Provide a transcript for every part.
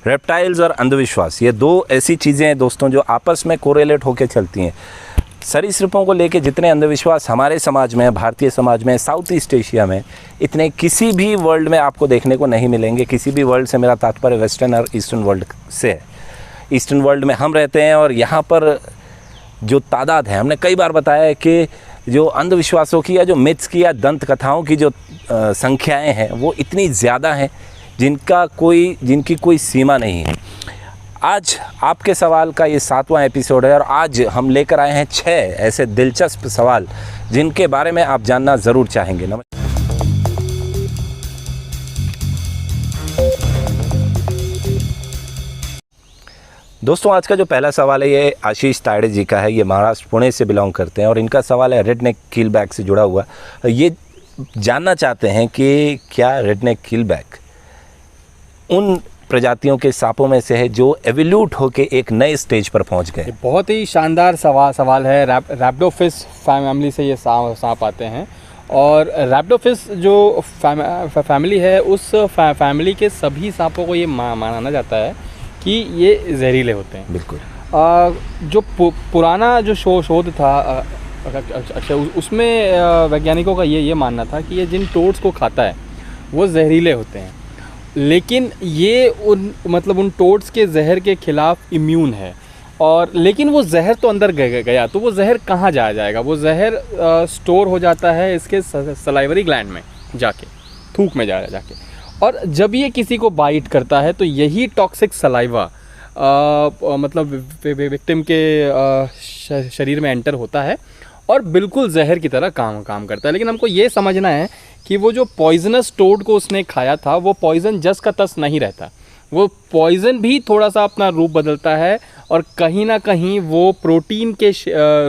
Reptiles और अंधविश्वास, ये दो ऐसी चीज़ें हैं दोस्तों जो आपस में कोरिलेट होकर चलती हैं। सरीसृपों को लेके जितने अंधविश्वास हमारे समाज में, भारतीय समाज में, साउथ ईस्ट एशिया में, इतने किसी भी वर्ल्ड में आपको देखने को नहीं मिलेंगे। किसी भी वर्ल्ड से मेरा तात्पर्य वेस्टर्न और ईस्टर्न वर्ल्ड से है। ईस्टर्न वर्ल्ड में हम रहते हैं और यहाँ पर जो तादाद है, हमने कई बार बताया है कि जो अंधविश्वासों की या जो मिथ्स की या दंत कथाओं की जो संख्याएं हैं वो इतनी ज़्यादा हैं जिनकी कोई सीमा नहीं है। आज आपके सवाल का ये 7वां एपिसोड है और आज हम लेकर आए हैं 6 ऐसे दिलचस्प सवाल जिनके बारे में आप जानना ज़रूर चाहेंगे। दोस्तों, आज का जो पहला सवाल है ये आशीष तायड़े जी का है। ये महाराष्ट्र पुणे से बिलोंग करते हैं और इनका सवाल है रेडनेक कीलबैक से जुड़ा हुआ। ये जानना चाहते हैं कि क्या रेडनेक कीलबैक उन प्रजातियों के सांपों में से है जो एवोल्यूट होके एक नए स्टेज पर पहुंच गए। बहुत ही शानदार सवाल है। रैप्टोफिस फैमिली से ये सांप आते हैं और रैप्टोफिस जो फैमिली है उस फैमिली के सभी सांपों को ये माना जाता है कि ये जहरीले होते हैं। बिल्कुल। जो पुराना जो शोध था अच्छा उसमें वैज्ञानिकों का ये मानना था कि ये जिन टोड्स को खाता है वो जहरीले होते हैं, लेकिन ये उन टोड्स के जहर के खिलाफ इम्यून है। और लेकिन वो जहर तो अंदर गया तो वो जहर कहाँ जाएगा? वो जहर स्टोर हो जाता है इसके सलाइवरी ग्लैंड में जाके, थूक में जाके। और जब ये किसी को बाइट करता है तो यही टॉक्सिक सलाइवा मतलब विक्टिम के शरीर में एंटर होता है और बिल्कुल जहर की तरह काम करता है। लेकिन हमको ये समझना है कि वो जो पॉइजनस टोड को उसने खाया था वो पॉइजन जस का तस नहीं रहता। वो पॉइजन भी थोड़ा सा अपना रूप बदलता है और कहीं ना कहीं वो प्रोटीन के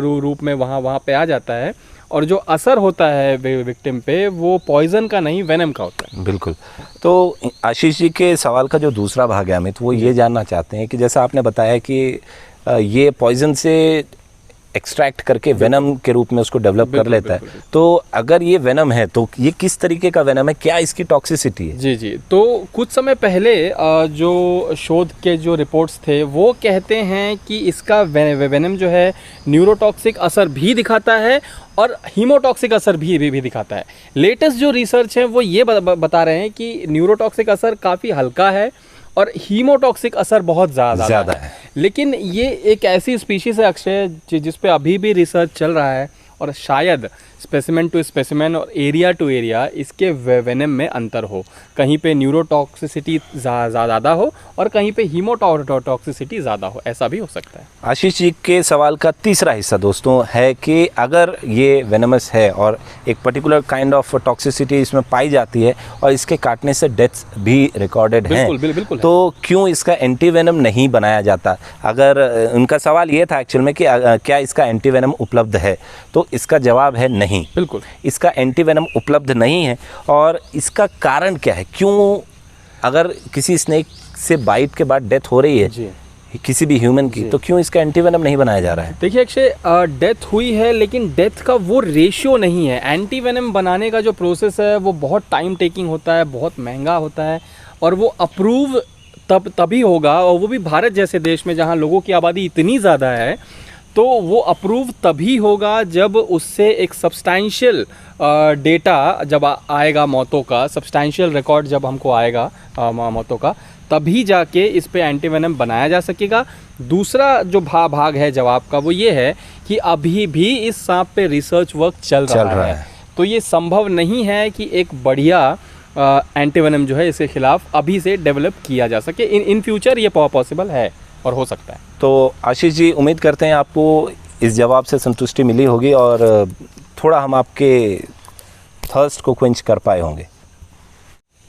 रूप में वहाँ पे आ जाता है और जो असर होता है विक्टिम पे वो पॉइजन का नहीं वेनम का होता है। बिल्कुल। तो आशीष जी के सवाल का जो दूसरा भाग है अमित, वो ये जानना चाहते हैं कि जैसा आपने बताया कि ये पॉइजन से एक्सट्रैक्ट करके वेनम के रूप में उसको डेवलप कर लेता है। तो अगर ये वेनम है तो ये किस तरीके का वेनम है, क्या इसकी टॉक्सिसिटी है? जी तो कुछ समय पहले जो शोध के जो रिपोर्ट्स थे वो कहते हैं कि इसका वेनम जो है न्यूरोटॉक्सिक असर भी दिखाता है और हीमोटॉक्सिक असर भी दिखाता है। लेटेस्ट जो रिसर्च है वो ये बता रहे हैं कि न्यूरोटॉक्सिक असर काफ़ी हल्का है और हीमोटॉक्सिक असर बहुत ज़्यादा है। लेकिन ये एक ऐसी स्पीशीज़ है अक्षय जिस पे अभी भी रिसर्च चल रहा है और शायद स्पेसिमेन टू स्पेसिमेन और एरिया टू एरिया इसके वेनम में अंतर हो। कहीं पे न्यूरोटॉक्सिसिटी ज़्यादा हो और कहीं पे हीमोटॉक्सिसिटी ज़्यादा हो, ऐसा भी हो सकता है। आशीष जी के सवाल का तीसरा हिस्सा दोस्तों है कि अगर ये वेनमस है और एक पर्टिकुलर काइंड ऑफ टॉक्सिसिटी इसमें पाई जाती है और इसके काटने से डेथ्स भी रिकॉर्डेड हैं, बिल्कुल तो क्यों इसका एंटी वेनम नहीं बनाया जाता? अगर उनका सवाल ये था एक्चुअल में कि क्या इसका एंटी वेनम उपलब्ध है, तो इसका जवाब है नहीं। बिल्कुल, इसका एंटी वेनम उपलब्ध नहीं है। और इसका कारण क्या है? क्यों अगर किसी स्नेक से बाइट के बाद डेथ हो रही है जी, किसी भी ह्यूमन की, तो क्यों इसका एंटी वेनम नहीं बनाया जा रहा है? देखिए अक्षय, डेथ हुई है लेकिन डेथ का वो रेशियो नहीं है। एंटी वेनम बनाने का जो प्रोसेस है वो बहुत टाइम टेकिंग होता है, बहुत महंगा होता है और वो अप्रूव तभी होगा, और वो भी भारत जैसे देश में जहाँ लोगों की आबादी इतनी ज़्यादा है, तो वो अप्रूव तभी होगा जब उससे एक सब्सटैंशियल डेटा जब आएगा मौतों का, सब्सटैंशियल रिकॉर्ड जब हमको आएगा मौतों का, तभी जाके इस पे एंटी वेनम बनाया जा सकेगा। दूसरा जो भाग है जवाब का वो ये है कि अभी भी इस सांप पे रिसर्च वर्क चल रहा है। तो ये संभव नहीं है कि एक बढ़िया एंटी वेनम जो है इसके खिलाफ अभी से डेवलप किया जा सके। इन फ्यूचर ये पॉसिबल है और हो सकता है। तो आशीष जी, उम्मीद करते हैं आपको इस जवाब से संतुष्टि मिली होगी और थोड़ा हम आपके थर्स्ट को क्वेंच कर पाए होंगे।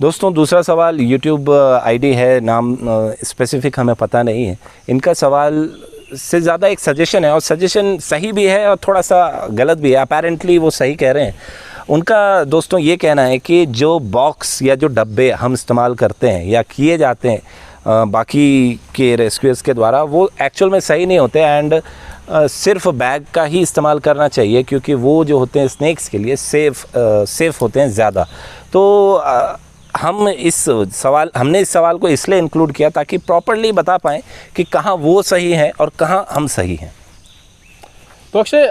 दोस्तों, दूसरा सवाल यूट्यूब आईडी है, नाम स्पेसिफिक हमें पता नहीं है। इनका सवाल से ज़्यादा एक सजेशन है और सजेशन सही भी है और थोड़ा सा गलत भी है। अपेरेंटली वो सही कह रहे हैं। उनका दोस्तों ये कहना है कि जो बॉक्स या जो डब्बे हम इस्तेमाल करते हैं या किए जाते हैं बाकी के रेस्क्यूअर्स के द्वारा, वो एक्चुअल में सही नहीं होते एंड सिर्फ बैग का ही इस्तेमाल करना चाहिए, क्योंकि वो जो होते हैं स्नेक्स के लिए सेफ़ होते हैं ज़्यादा। तो हमने इस सवाल को इसलिए इंक्लूड किया ताकि प्रॉपरली बता पाएँ कि कहाँ वो सही है और कहाँ हम सही हैं। तो अक्षय,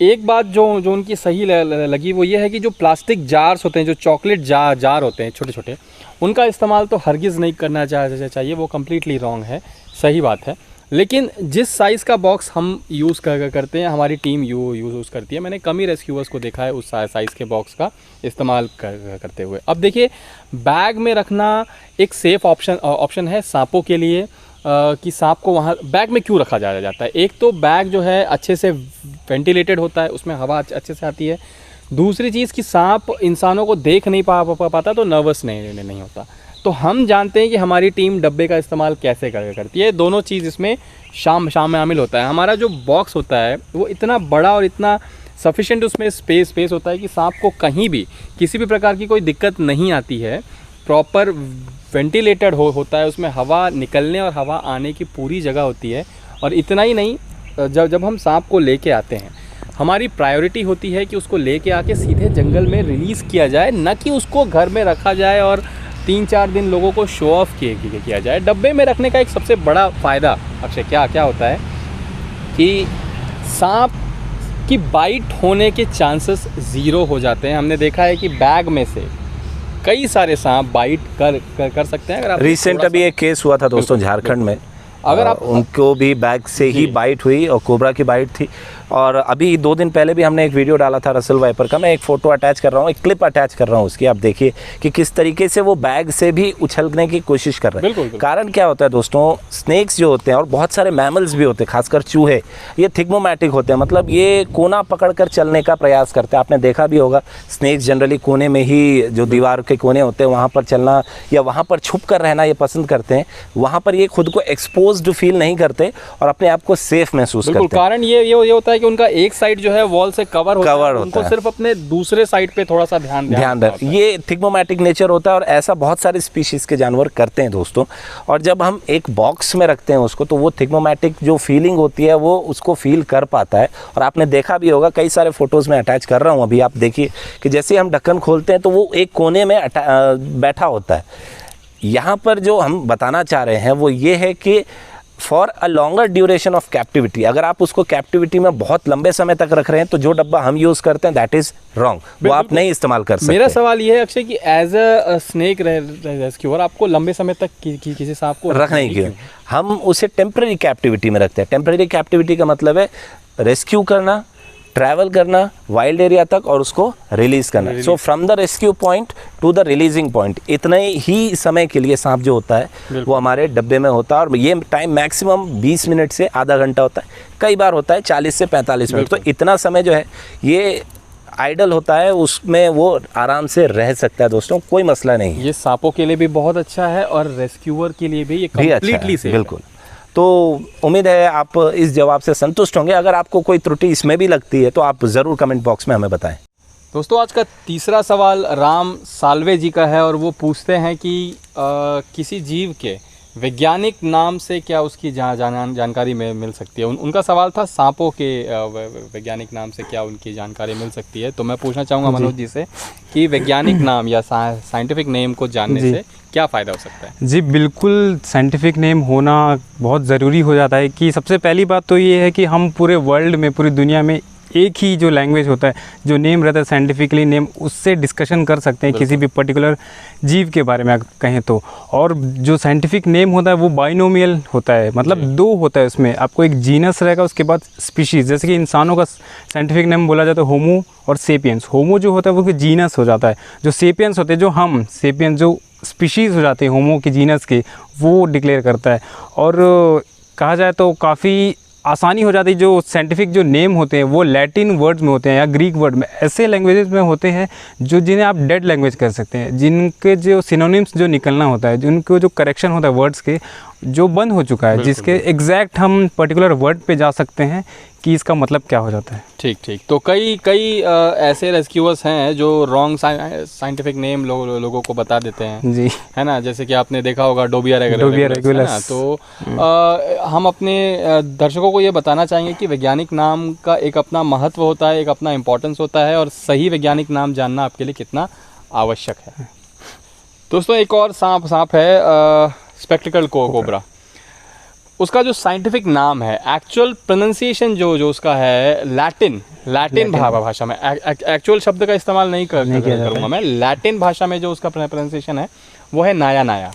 एक बात जो उनकी सही लगी वो ये है कि जो प्लास्टिक जार्स होते हैं, जो चॉकलेट जार होते हैं छोटे छोटे, उनका इस्तेमाल तो हरगिज़ नहीं करना चाहिए, वो कम्प्लीटली रॉन्ग है, सही बात है। लेकिन जिस साइज़ का बॉक्स हम यूज़ करते हैं, हमारी टीम यूज़ करती है, मैंने कम ही रेस्क्यूअर्स को देखा है उस साइज़ के बॉक्स का इस्तेमाल करते हुए। अब देखिए, बैग में रखना एक सेफ़ ऑप्शन है सांपों के लिए, कि सांप को वहाँ बैग में क्यों रखा जाता है। एक तो बैग जो है अच्छे से वेंटिलेटेड होता है, उसमें हवा अच्छे से आती है। दूसरी चीज़ कि सांप इंसानों को देख नहीं पाता तो नर्वस नहीं होता। तो हम जानते हैं कि हमारी टीम डब्बे का इस्तेमाल कैसे करती है, दोनों चीज़ इसमें शामिल होता है। हमारा जो बॉक्स होता है वो इतना बड़ा और इतना सफिशेंट उसमें स्पेस होता है कि सांप को कहीं भी किसी भी प्रकार की कोई दिक्कत नहीं आती है। प्रॉपर वेंटिलेटेड होता है, उसमें हवा निकलने और हवा आने की पूरी जगह होती है। और इतना ही नहीं, जब हम सांप को लेके आते हैं, हमारी प्रायोरिटी होती है कि उसको लेके आके सीधे जंगल में रिलीज़ किया जाए, न कि उसको घर में रखा जाए और 3-4 दिन लोगों को शो ऑफ किया जाए। डब्बे में रखने का एक सबसे बड़ा फ़ायदा अक्षय क्या होता है कि सांप की बाइट होने के चांसेस ज़ीरो हो जाते हैं। हमने देखा है कि बैग में से कई सारे सांप बाइट कर सकते हैं। अगर आप रिसेंट अभी एक केस हुआ था दोस्तों झारखंड में, अगर आप उनको भी बैग से ही बाइट हुई और कोबरा की बाइट थी। और अभी 2 दिन पहले भी हमने एक वीडियो डाला था रसल वाइपर का, मैं एक फ़ोटो अटैच कर रहा हूँ, एक क्लिप अटैच कर रहा हूँ उसकी, आप देखिए कि किस तरीके से वो बैग से भी उछलने की कोशिश कर रहे हैं। बिल्कुल। कारण क्या होता है दोस्तों, स्नेक्स जो होते हैं और बहुत सारे मैमल्स भी होते हैं, खासकर चूहे, ये थिग्मोमैटिक होते हैं, मतलब ये कोना पकड़कर चलने का प्रयास करते हैं। आपने देखा भी होगा, स्नेक्स जनरली कोने में ही, जो दीवार के कोने होते हैं वहाँ पर चलना या वहाँ पर छुप कर रहना ये पसंद करते हैं। वहाँ पर ये खुद को एक्सपोज्ड फील नहीं करते और अपने आप को सेफ महसूस करते हैं। कारण ये होता है कि उनका एक साइड जो है वॉल से कवर होता है, उनको सिर्फ अपने दूसरे साइड पे थोड़ा सा ध्यान ये थिग्मोमैटिक नेचर होता है और ऐसा बहुत सारे स्पीशीज के जानवर करते हैं दोस्तों। और जब हम एक बॉक्स में रखते हैं उसको, तो वो थिग्मोमैटिक जो फीलिंग होती है वो उसको फील कर पाता है। और आपने देखा भी होगा, कई सारे फोटोज़ में अटैच कर रहा हूँ अभी, आप देखिए कि जैसे हम ढक्कन खोलते हैं तो वो एक कोने में बैठा होता है। यहाँ पर जो हम बताना चाह रहे हैं वो ये है कि for a longer duration of captivity, अगर आप उसको कैप्टिविटी में बहुत लंबे समय तक रख रहे हैं तो जो डब्बा हम यूज़ करते हैं दैट इज़ रॉन्ग, वो आप नहीं इस्तेमाल कर सकते। मेरा सवाल ये है अक्षय कि एज अ स्नेक रेस्क्यूअर आपको लंबे समय तक किसी सांप को रखना ही क्यों? हम उसे टेम्पररी कैप्टिविटी में रखते हैं। टेम्पररी कैप्टिविटी का मतलब है रेस्क्यू करना, ट्रैवल करना वाइल्ड एरिया तक और उसको रिलीज़ करना। So from the rescue point two the releasing point, इतने ही समय के लिए सांप जो होता है वो हमारे डब्बे में होता है। और ये टाइम मैक्सिमम 20 मिनट से आधा घंटा होता है, कई बार होता है 40 से 45 मिनट। तो इतना समय जो है ये आइडल होता है, उसमें वो आराम से रह सकता है दोस्तों, कोई मसला नहीं। ये सांपों के लिए भी बहुत अच्छा है और रेस्क्यूअर के लिए भी ये कंप्लीटली सेफ है। बिल्कुल। तो उम्मीद है आप इस जवाब से संतुष्ट होंगे। अगर आपको कोई त्रुटि इसमें भी लगती है तो आप ज़रूर कमेंट बॉक्स में हमें बताएं। दोस्तों, आज का तीसरा सवाल राम साल्वे जी का है और वो पूछते हैं कि किसी जीव के वैज्ञानिक नाम से क्या उसकी जानकारी मिल सकती है। उनका सवाल था सांपों के वैज्ञानिक नाम से क्या उनकी जानकारी मिल सकती है। तो मैं पूछना चाहूँगा मनोज जी से कि वैज्ञानिक नाम या साइंटिफिक नेम को जानने से क्या फ़ायदा हो सकता है। जी बिल्कुल, साइंटिफिक नेम होना बहुत ज़रूरी हो जाता है। कि सबसे पहली बात तो ये है कि हम पूरे वर्ल्ड में, पूरी दुनिया में एक ही जो लैंग्वेज होता है, जो नेम रहता है साइंटिफिकली नेम, उससे डिस्कशन कर सकते हैं किसी भी पर्टिकुलर जीव के बारे में कहें तो। और जो साइंटिफिक नेम होता है वो बाइनोमियल होता है, मतलब 2 होता है उसमें। आपको एक जीनस रहेगा, उसके बाद स्पीशीज़। जैसे कि इंसानों का साइंटिफिक नेम बोला जाता है होमो और सेपियंस। होमो जो होता है वो जीनस हो जाता है, जो सेपियंस होते हैं, जो हम सेपियंस जो स्पीशीज़ हो जाते हैं होमो के जीनस के, वो डिक्लेयर करता है। और कहा जाए तो काफ़ी आसानी हो जाती है। जो साइंटिफिक जो नेम होते हैं वो लैटिन वर्ड्स में होते हैं या ग्रीक वर्ड में, ऐसे लैंग्वेजेस में होते हैं जो जिन्हें आप डेड लैंग्वेज कर सकते हैं, जिनके जो सिनोनिम्स जो निकलना होता है, जिनको जो करेक्शन होता है वर्ड्स के, जो बंद हो चुका है, जिसके एग्जैक्ट हम पर्टिकुलर वर्ड पे जा सकते हैं कि इसका मतलब क्या हो जाता है। ठीक। तो कई ऐसे रेस्क्यूअर्स हैं जो रॉन्ग साइंटिफिक नेम लोगों को बता देते हैं जी, है ना। जैसे कि आपने देखा होगा डोबिया रेगुलस। तो हम अपने दर्शकों को ये बताना चाहेंगे कि वैज्ञानिक नाम का एक अपना महत्व होता है, एक अपना इम्पोर्टेंस होता है और सही वैज्ञानिक नाम जानना आपके लिए कितना आवश्यक है। दोस्तों एक और सांप है स्पेक्टिकल कोबरा। उसका जो साइंटिफिक नाम है, एक्चुअल प्रोनाउंसिएशन जो उसका है लैटिन भाषा में, एक्चुअल शब्द का इस्तेमाल नहीं करूँगा मैं, लैटिन भाषा में जो उसका प्रोनाउंसिएशन है वो है नाया।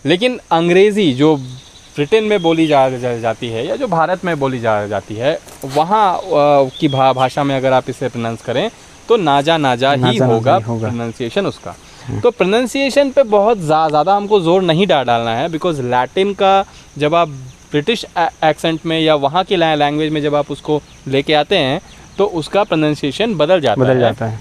लेकिन अंग्रेज़ी जो ब्रिटेन में बोली जाती है या जो भारत में बोली जाती है, वहाँ की भाषा में अगर आप इसे प्रोनाउंस करें तो नाजा ही होगा प्रोनाउंसिएशन उसका। तो प्रोनाउंसिएशन पे बहुत ज़्यादा हमको जोर नहीं डालना है, बिकॉज लैटिन का जब आप ब्रिटिश एक्सेंट में या वहाँ की लैंग्वेज में जब आप उसको लेके आते हैं तो उसका प्रोनाउंसिएशन बदल जाता है।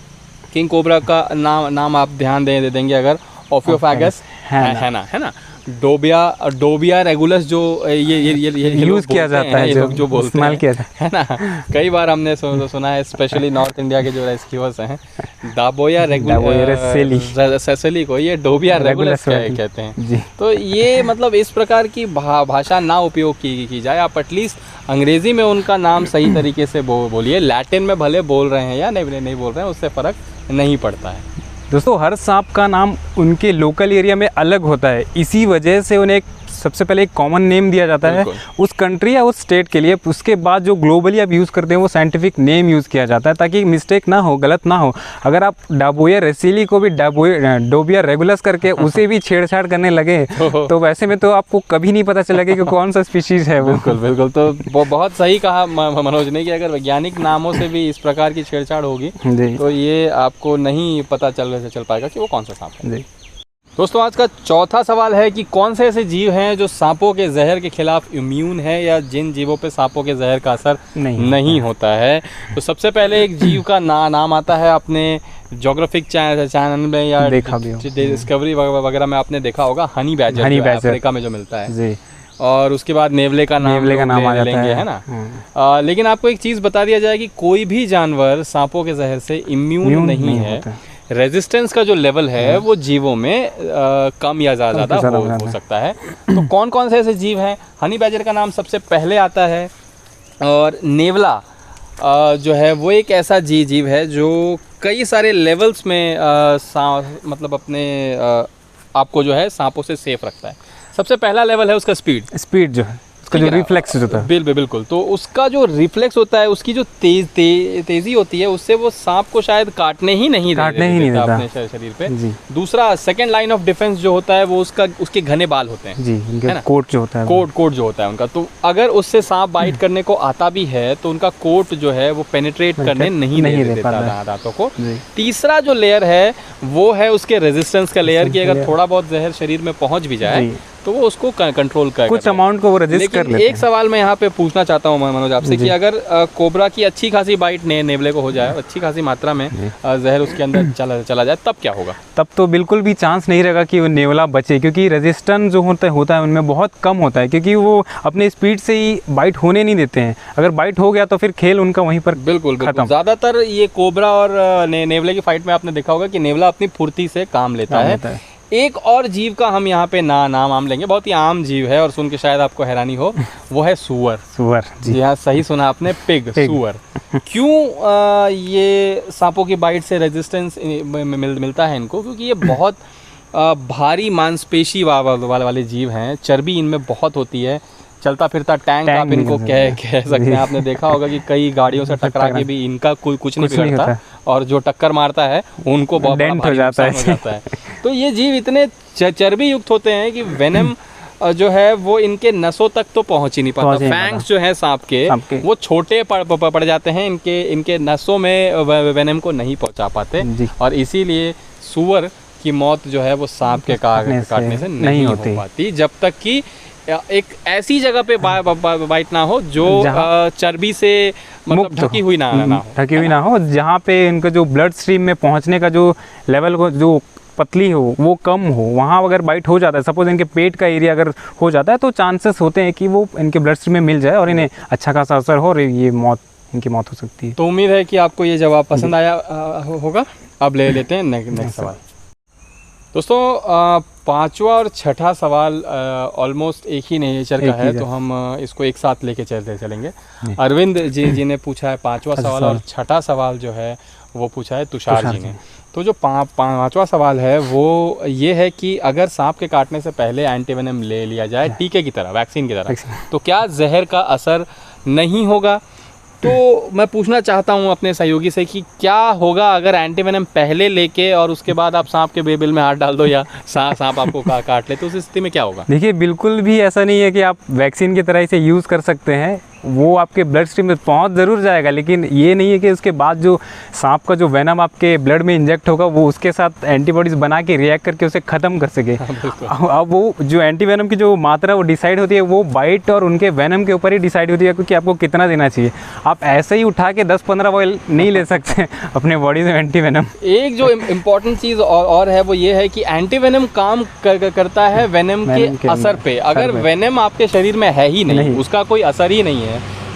किंग कोबरा का नाम आप ध्यान देंगे अगर, ओफियोफैगस है ना, डोबिया रेगुलस जो ये यूज़ किया जाता है, जो इस्तेमाल किया जाता है ना। कई बार हमने सुना है, स्पेशली नॉर्थ इंडिया के जो रेस्क्यूअर्स हैं, दाबोया रेगुलस को ये डोबिया रेगुलस कहते हैं जी। तो ये मतलब इस प्रकार की भाषा ना उपयोग की जाए, आप एटलीस्ट अंग्रेज़ी में उनका नाम सही तरीके से बोलिए। लैटिन में भले बोल रहे हैं या नहीं बोल रहे हैं, उससे फ़र्क नहीं पड़ता है। दोस्तों हर सांप का नाम उनके लोकल एरिया में अलग होता है, इसी वजह से उन्हें सबसे पहले एक कॉमन नेम दिया जाता है उस कंट्री या उस स्टेट के लिए। उसके बाद जो ग्लोबली आप यूज़ करते हैं वो साइंटिफिक नेम यूज़ किया जाता है ताकि मिस्टेक ना हो, गलत ना हो। अगर आप डाबोया रेसिली को भी डोबिया रेगुलस करके उसे भी छेड़छाड़ करने लगे तो वैसे में तो आपको कभी नहीं पता चलेगा कि कौन सा स्पीशीज़ है वो। बिल्कुल। तो वो बहुत सही कहा मनोज ने कि अगर वैज्ञानिक नामों से भी इस प्रकार की छेड़छाड़ होगी तो ये आपको नहीं पता चल पाएगा कि वो कौन सा सांप है। दोस्तों आज का चौथा सवाल है कि कौन से ऐसे जीव हैं जो सांपों के जहर के खिलाफ इम्यून है, या जिन जीवों पे सांपों के जहर का असर नहीं होता है। तो सबसे पहले एक जीव का नाम आता है, अपने ज्योग्राफिक चैनल में या डिस्कवरी वगैरह में आपने देखा होगा, हनी बैजर अफ्रीका में जो मिलता है जी। और उसके बाद नेवले का नाम आ जाता है ना। लेकिन आपको एक चीज़ बता दिया जाए कि कोई भी जानवर सांपों के जहर से इम्यून नहीं है। रेजिस्टेंस का जो लेवल है वो जीवों में कम या ज़्यादा हो सकता है। तो कौन कौन से ऐसे जीव हैं? हनी बैजर का नाम सबसे पहले आता है, और नेवला जो है वो एक ऐसा जीव है जो कई सारे लेवल्स में मतलब अपने आपको जो है सांपों से सेफ रखता है। सबसे पहला लेवल है उसका स्पीड जो है, उसका जो रिफ्लेक्स होता है। बिल्कुल। तो उसका जो रिफ्लेक्स होता है, उसकी जो तेज़ी होती है, उससे वो सांप को शायद काटने ही नहीं देता अपने शरीर पे। दूसरा सेकंड लाइन ऑफ डिफेंस जो होता है वो उसके घने बाल होते हैं जी, उनके कोट जो होता है, कोट जो होता है उनका। तो अगर उससे सांप बाइट करने को आता भी है तो उनका कोट जो है वो पेनिट्रेट करने नहीं देता दांतों को। तीसरा जो लेयर है वो है उसके रेजिस्टेंस का लेयर, कि अगर थोड़ा बहुत जहर शरीर में पहुंच भी जाए तो वो उसको कंट्रोल कर कुछ अमाउंट को वो रेजिस्ट कर लेते हैं। एक सवाल मैं यहाँ पे पूछना चाहता हूँ मनोज आपसे कि अगर कोबरा की अच्छी खासी बाइट नेवले को हो जाए, अच्छी खासी मात्रा में जहर उसके अंदर चला जाए, तब क्या होगा? तब तो बिल्कुल भी चांस नहीं रहेगा कि वो नेवला बचे, क्योंकि रेजिस्टेंस जो होता है उनमें बहुत कम होता है, क्योंकि वो अपने स्पीड से ही बाइट होने नहीं देते हैं। अगर बाइट हो गया तो फिर खेल उनका वहीं पर बिल्कुल खत्म। ज़्यादातर ये कोबरा और नेवले की फाइट में आपने देखा होगा कि नेवला अपनी फुर्ती से काम लेता है। एक और जीव का हम यहाँ पे नाम लेंगे, बहुत ही आम जीव है और सुन के शायद आपको हैरानी हो, वो है सूअर जी हाँ, सही सुना आपने, पिग। सूअर क्यों ये सांपों की बाइट से रेजिस्टेंस मिलता है इनको? क्योंकि ये बहुत भारी मांसपेशी वाले जीव हैं, चर्बी इनमें बहुत होती है, चलता फिरता टैंक आप इनको कह सकते हैं। आपने देखा होगा कि कई गाड़ियों से टकरा के भी इनका कुछ नहीं बिगड़ता, और जो टक्कर मारता है उनको बहुत डेंट हो जाता है। तो ये जीव इतने चर्बी युक्त होते हैं कि वेनम जो है वो इनके नसों तक तो पहुंच ही नहीं पाता। फैंग्स जो है सांप के वो छोटे पड़ जाते हैं, इनके नसों में वेनम को नहीं पहुंचा पाते, और इसीलिए सूअर की मौत जो है वो सांप के काटने से नहीं हो पाती, जब तक कि एक ऐसी जगह पे बाइट ना हो जो चर्बी से मतलब ढकी हुई ना हो, जहाँ पे इनका जो ब्लड स्ट्रीम में पहुँचने का जो लेवल को जो पतली हो वो कम हो, वहाँ अगर बाइट हो जाता है, सपोज इनके पेट का एरिया अगर हो जाता है, तो चांसेस होते हैं कि वो इनके ब्लड स्ट्रीम में मिल जाए और इन्हें अच्छा खासा असर हो और ये इनकी मौत हो सकती है। तो उम्मीद है कि आपको ये जवाब पसंद आया होगा। अब ले लेते हैं नेक्स्ट सवाल। दोस्तों पांचवा और छठा सवाल ऑलमोस्ट एक ही नेचर का है, तो हम इसको एक साथ लेके चलेंगे। अरविंद जी ने पूछा है पांचवा सवाल, और छठा सवाल जो है वो पूछा है तुषार जी ने। तो जो पांचवा सवाल है वो ये है कि अगर सांप के काटने से पहले एंटीवेनम ले लिया जाए टीके की तरह, वैक्सीन की तरह, तो क्या जहर का असर नहीं होगा? तो मैं पूछना चाहता हूं अपने सहयोगी से कि क्या होगा अगर एंटीवेनम पहले लेके और उसके बाद आप सांप के बिल में हाथ डाल दो या सांप आपको काट ले, तो उस स्थिति में क्या होगा? देखिए, बिल्कुल भी ऐसा नहीं है कि आप वैक्सीन की तरह इसे यूज़ कर सकते हैं। वो आपके ब्लड स्ट्रीम में पहुंच ज़रूर जाएगा, लेकिन ये नहीं है कि उसके बाद जो सांप का जो वेनम आपके ब्लड में इंजेक्ट होगा वो उसके साथ एंटीबॉडीज़ बना के रिएक्ट करके उसे ख़त्म कर सके। अब वो जो एंटी वेनम की जो मात्रा वो डिसाइड होती है वो बाइट और उनके वेनम के ऊपर ही डिसाइड होती है क्योंकि आपको कितना देना चाहिए। आप ऐसे ही उठा के 10-15 ऑयल नहीं ले सकते अपने बॉडी में एंटी वेनम। एक जो इम्पोर्टेंट चीज़ और है वो ये है कि एंटी वेनम काम करता है वेनम के असर पे। अगर वेनम आपके शरीर में है ही नहीं, उसका कोई असर ही नहीं है,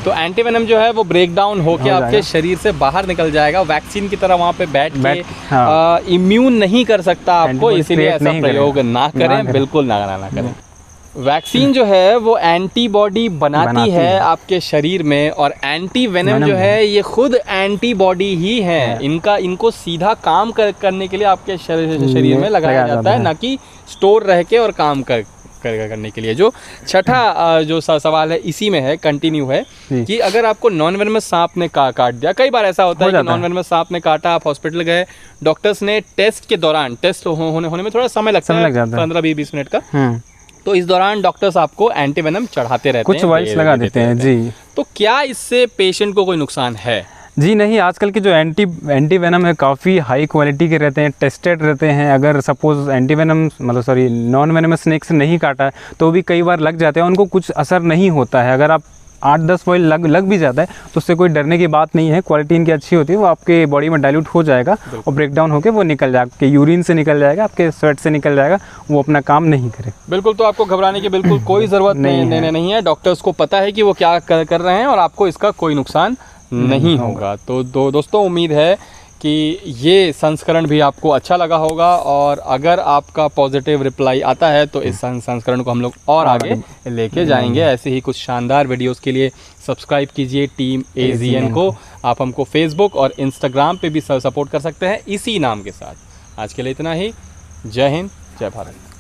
तो एंटी वेनम जो है वो ब्रेक डाउन होके आपके शरीर से बाहर निकल जाएगा। वैक्सीन की तरह वहाँ पे बैठ के इम्यून नहीं कर सकता आपको, इसीलिए ऐसा प्रयोग ना करें, बिल्कुल ना करें। वैक्सीन जो है वो एंटीबॉडी बनाती है आपके शरीर में, और एंटी वेनम जो है ये खुद एंटीबॉडी ही है। इनको सीधा काम करने के लिए आपके शरीर में लगाया जाता है, ना कि स्टोर रह के और काम करने के लिए। जो छठा जो सवाल है इसी में है, कंटिन्यू है कि अगर आपको नॉन वेनमस सांप ने काट दिया, कई बार ऐसा होता है कि नॉन वेनमस सांप ने काटा, आप हॉस्पिटल गए, डॉक्टर्स ने टेस्ट के दौरान, टेस्ट होने में थोड़ा समय लगता है 15-20 मिनट का, तो इस दौरान डॉक्टर्स आपको एंटीवेनम चढ़ाते रहते हैं, कुछ वाइल्स लगा देते हैं जी। तो क्या इससे पेशेंट को कोई नुकसान है? जी नहीं, आजकल के जो एंटी वेनम है काफ़ी हाई क्वालिटी के रहते हैं, टेस्टेड रहते हैं। अगर suppose anti venom non venomous snake से नहीं काटा है तो भी कई बार लग जाते हैं, उनको कुछ असर नहीं होता है। अगर आप 8-10 ऑयल लग भी जाता है तो उससे कोई डरने की बात नहीं है। क्वालिटी इनकी अच्छी होती है, वो आपके बॉडी में डाइल्यूट हो जाएगा और ब्रेक डाउन होकर वो निकल जाएगा, आपके यूरिन से निकल जाएगा, आपके स्वेट से निकल जाएगा, वो अपना काम नहीं करे। बिल्कुल, तो आपको घबराने की बिल्कुल कोई ज़रूरत नहीं है। डॉक्टर्स को पता है कि वो क्या कर रहे हैं और आपको इसका कोई नुकसान नहीं होगा। तो दोस्तों, उम्मीद है कि ये संस्करण भी आपको अच्छा लगा होगा, और अगर आपका पॉजिटिव रिप्लाई आता है तो इस संस्करण को हम लोग और आगे लेके जाएंगे। ऐसे ही कुछ शानदार वीडियोस के लिए सब्सक्राइब कीजिए टीम AZN को। आप हमको फेसबुक और इंस्टाग्राम पे भी सपोर्ट कर सकते हैं इसी नाम के साथ। आज के लिए इतना ही। जय हिंद, जय भारत।